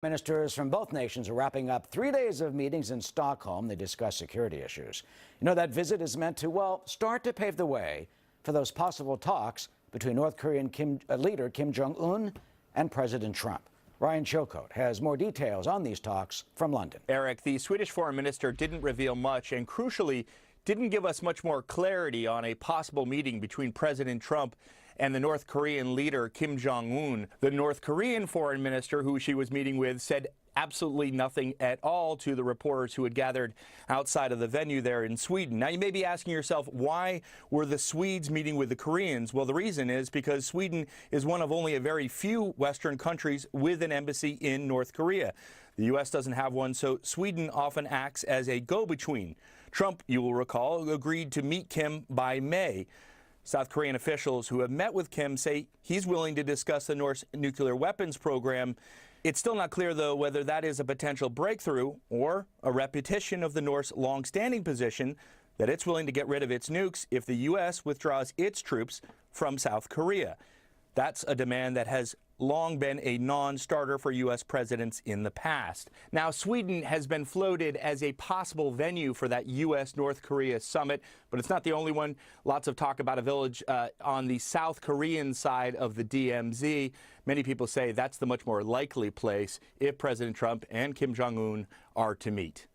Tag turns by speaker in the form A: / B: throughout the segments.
A: Ministers from both nations are wrapping up 3 days of meetings in Stockholm. They discuss security issues. You know, that visit is meant to, well, start to pave the way for those possible talks between North Korean leader Kim Jong-un and President Trump. Ryan Chilcote has more details on these talks from London.
B: Eric, the Swedish foreign minister didn't reveal much and, crucially, didn't give us much more clarity on a possible meeting between President Trump and the North Korean leader Kim Jong-un. The North Korean foreign minister who she was meeting with said absolutely nothing at all to the reporters who had gathered outside of the venue there in Sweden. Now, you may be asking yourself, why were the Swedes meeting with the Koreans? Well, the reason is because Sweden is one of only a very few Western countries with an embassy in North Korea. The U.S. doesn't have one, so Sweden often acts as a go-between. Trump, you will recall, agreed to meet Kim by May. South Korean officials who have met with Kim say he's willing to discuss the North's nuclear weapons program. It's still not clear, though, whether that is a potential breakthrough or a repetition of the North's long-standing position that it's willing to get rid of its nukes if the U.S. withdraws its troops from South Korea. That's a demand that has long been a non-starter for U.S. presidents in the past. Now, Sweden has been floated as a possible venue for that U.S.-North Korea summit, but it's not the only one. Lots of talk about a village on the South Korean side of the DMZ. Many people say that's the much more likely place if President Trump and Kim Jong-un are to meet.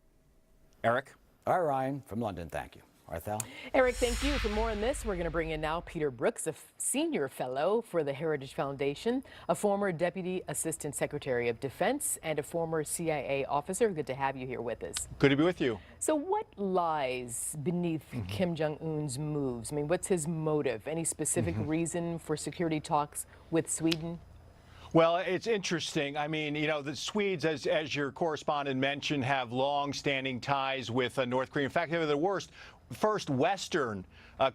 B: Eric?
A: All right, Ryan, from London, thank you. Arthel?
C: Eric, thank you. For more on this, we're going to bring in now Peter Brookes, a senior fellow for the Heritage Foundation, a former Deputy Assistant Secretary of Defense, and a former CIA officer. Good to have you here with us.
D: Good to be with you.
C: So what lies beneath Kim Jong-un's moves? I mean, what's his motive? Any specific reason for security talks with Sweden?
D: Well, it's interesting. I mean, you know, the Swedes, as your correspondent mentioned, have long-standing ties with North Korea. In fact, they were the first Western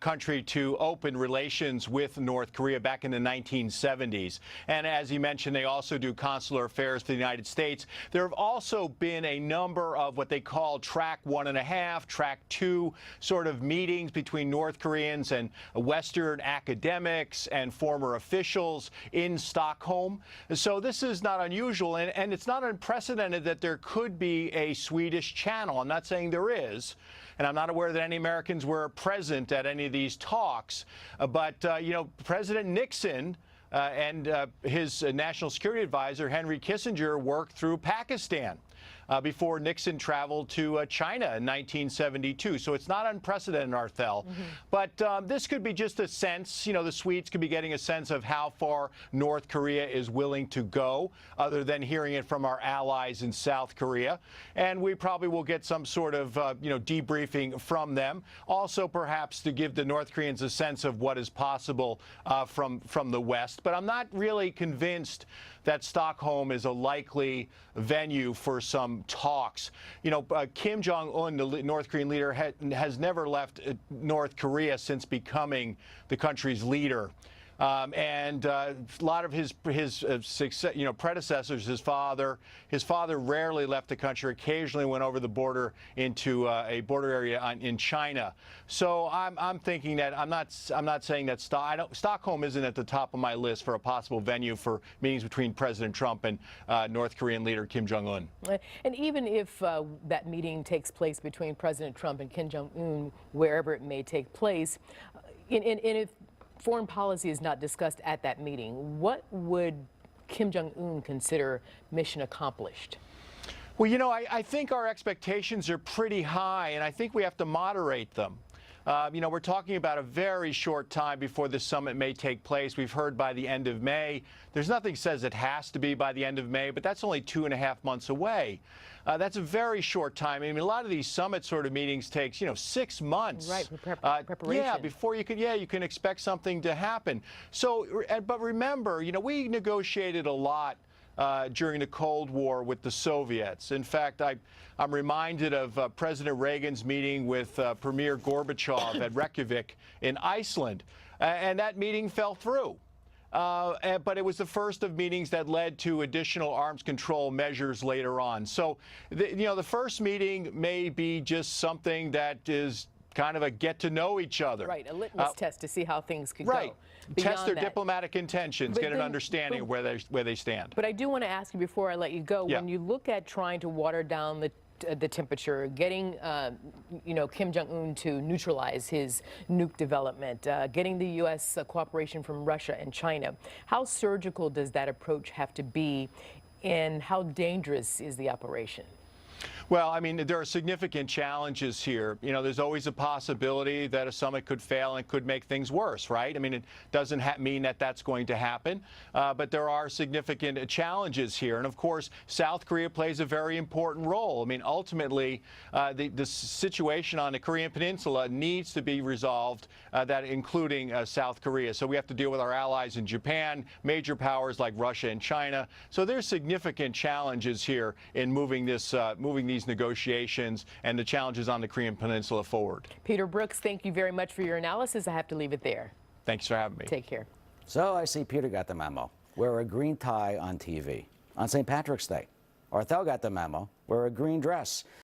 D: country to open relations with North Korea back in the 1970s. And as you mentioned, they also do consular affairs for the United States. There have also been a number of what they call Track 1.5, Track 2 sort of meetings between North Koreans and Western academics and former officials in Stockholm. So this is not unusual, and it's not unprecedented that there could be a Swedish channel. I'm not saying there is, and I'm not aware that any Americans were present at any of these talks. But, you know, President Nixon and his national security advisor, Henry Kissinger, worked through Pakistan before Nixon traveled to China in 1972. So it's not unprecedented, Arthel. But this could be just a sense, you know, the Swedes could be getting a sense of how far North Korea is willing to go, other than hearing it from our allies in South Korea. And we probably will get some sort of, you know, debriefing from them. Also, perhaps to give the North Koreans a sense of what is possible from the West. But I'm not really convinced that Stockholm is a likely venue for some talks. You know, Kim Jong-un, the North Korean leader, has never left North Korea since becoming the country's leader. And a lot of his you know, predecessors, his father rarely left the country. Occasionally went over the border into a border area in China. So I'm thinking that I'm not saying that Stockholm isn't at the top of my list for a possible venue for meetings between President Trump and North Korean leader Kim Jong-un.
C: And even if that meeting takes place between President Trump and Kim Jong-un, wherever it may take place, and if foreign policy is not discussed at that meeting, what would Kim Jong-un consider mission accomplished?
D: Well, you know, I think our expectations are pretty high, and I think we have to moderate them. You know, we're talking about a very short time before this summit may take place. We've heard by the end of May. There's nothing says it has to be by the end of May, but that's only 2.5 months away. That's a very short time. I mean, a lot of these summit sort of meetings takes, you know, 6 months.
C: Right, preparation.
D: Yeah, before you can expect something to happen. So, but remember, you know, we negotiated a lot during the Cold War with the Soviets. In fact, I'm reminded of President Reagan's meeting with Premier Gorbachev at Reykjavik in Iceland, and that meeting fell through. But it was the first of meetings that led to additional arms control measures later on. So, you know, the first meeting may be just something that is kind of a get to know each other.
C: Right, a litmus test to see how things could
D: right.
C: go.
D: Test their
C: Beyond that.
D: diplomatic intentions,
C: But
D: get an
C: then-
D: understanding of where they stand.
C: But I do want to ask you before I let you go,
D: Yeah.
C: when you look at trying to water down the temperature, getting Kim Jong-un to neutralize his nuke development, getting the U.S. Cooperation from Russia and China, how surgical does that approach have to be, and how dangerous is the operation?
D: Well, I mean, there are significant challenges here. You know, there's always a possibility that a summit could fail and could make things worse, right? I mean, it doesn't mean that that's going to happen, but there are significant challenges here. And of course, South Korea plays a very important role. I mean, ultimately, the situation on the Korean Peninsula needs to be resolved, that including South Korea. So we have to deal with our allies in Japan, major powers like Russia and China. So there's significant challenges here in moving these negotiations and the challenges on the Korean Peninsula forward.
C: Peter Brookes, thank you very much for your analysis. I have to leave it there.
D: Thanks for having me.
C: Take care.
A: So I see Peter got the memo. Wear a green tie on TV. On St. Patrick's Day. Arthel got the memo. Wear a green dress.